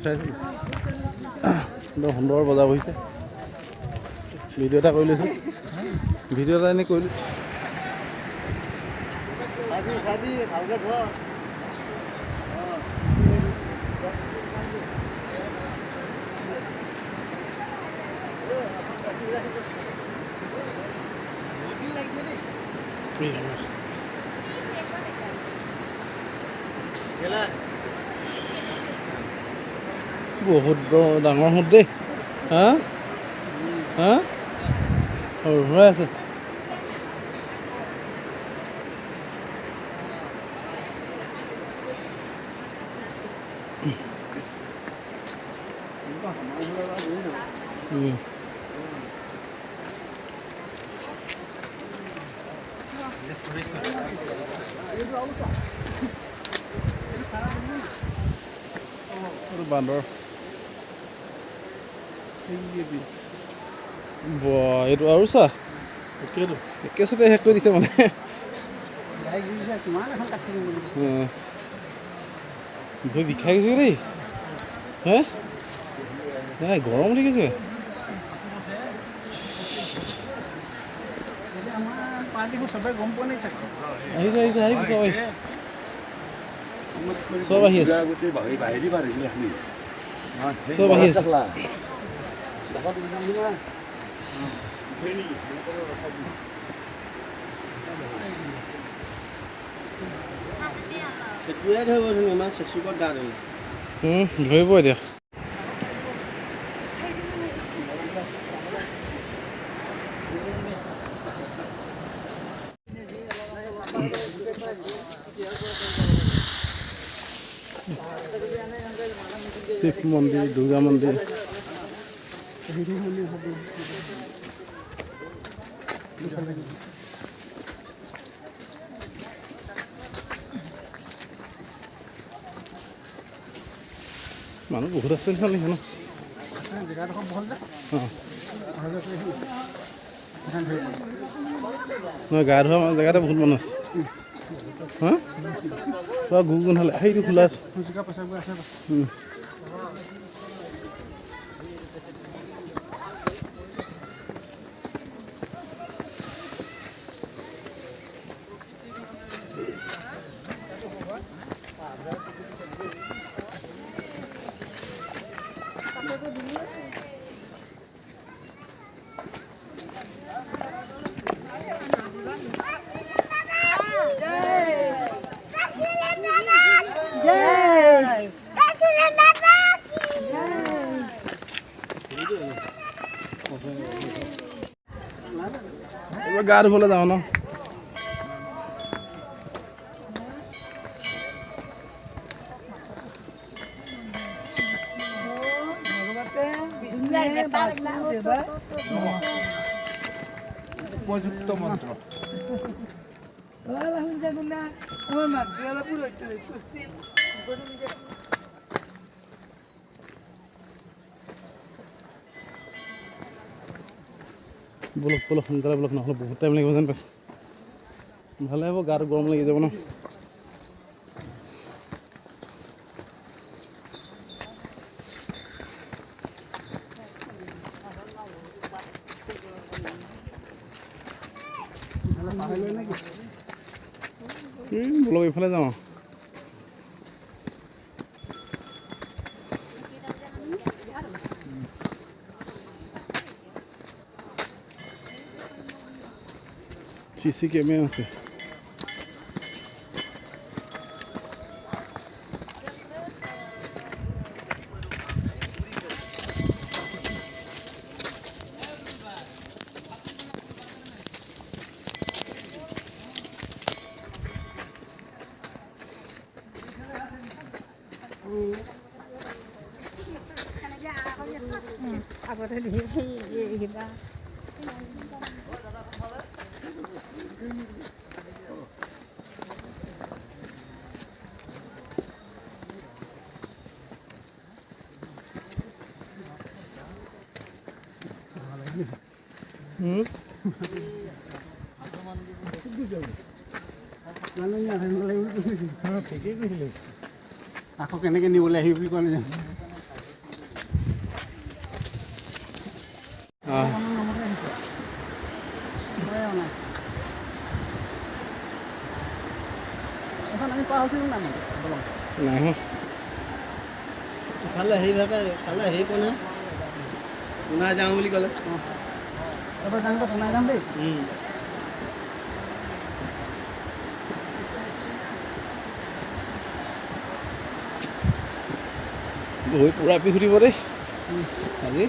চাইছিলোঁ একদম সুন্দৰ বজাৰ বহিছে ভিডিঅ' এটা কৰি লৈছোঁ ভিডিঅ' এটা এনেই কৰিলোঁ বহুত ডাঙৰ সুত দেই হা হা সৰু হৈ আছে বান্দৰ এইটো আৰু চা একেচতে শেষ কৰি দিছে মানে ভৰি বিষাই গৈছে দেই হে নাই গৰম উঠি গৈছে আহিছে চব আহি আছে চব আহি আছে ধৰিব এতিয়া শিৱ মন্দিৰ দুৰ্গা মন্দিৰ মানুহ বহুত আছে নহয় গা ধোৱা জেগাতে বহুত মানুহ আছে হা গুণ হ'লে সেইটো খোলা আছে এবার গা ধুবলে যাও না উপযুক্ত মন্ত্র বলক বলক সোনকালে বলক নহ'লে বহুত টাইম লাগিব যেন পাইছোঁ ভালে হ'ব গাটো গৰম লাগি যাব ন বলক এইফালে যাওঁ CC কেমেৰা আছে আগতে কিবা আকৌ কেনেকৈ নিবলৈ আহিব বুলি কোৱা নাজানো অঁ আমি পাৰ হৈছিলোঁ নাই নাই হোৱা খালে হেৰি কোনে পোনাই যাওঁ বুলি ক'লে তাৰপৰা যাওঁতে পোনাই যাম দেই ভৰি পূৰা পিছ উঠিব দেই আজি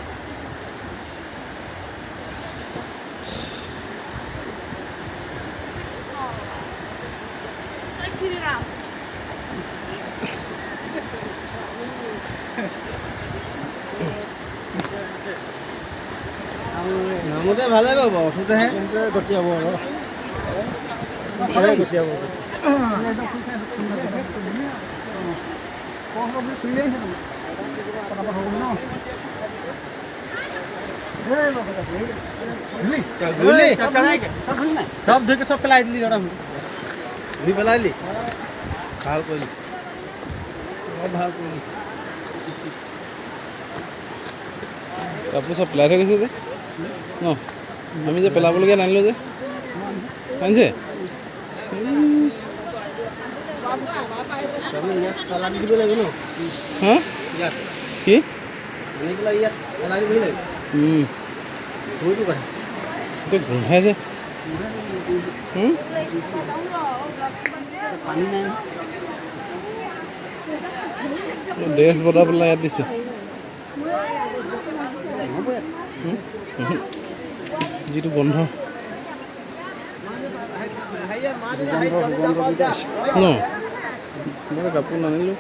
নামতে ভালে পাব ওচৰতেহে গঠিয়াব আৰু গঠিয়াব সব ধুই সব পেলাই দিলি ধুই পেলাই দিলি ভাল কৰিলি বৰ ভাল কৰিলি কাপোৰ চব পেলাই থৈ গৈছে যে ন আমি যে পেলাবলগীয়া নানিলোঁ যে আনিছে ইয়াত পেলাই দিব লাগিব ন হা ইয়াত কি আনি পেলাই ইয়াত পেলাই দিব লাগিব ভৰিটো কথা এইটো গোন্ধাইছে পানী নাই ড্ৰেছ বদলাই পেলাই ইয়াত দিছে যিটো বন্ধ ন মই কাপোৰ নানিলোঁ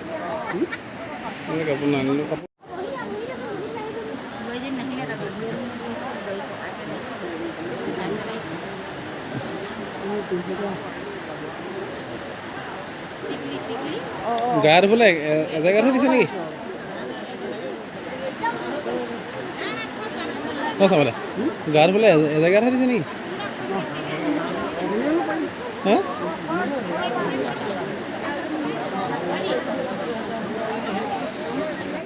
কাপোৰ নানিলোঁ কাপোৰ গা ধুবলৈ এজেগাতহে দিছে নেকি চাবলৈ গা ধুবলৈ এজেগাতহে দিছে নেকি হা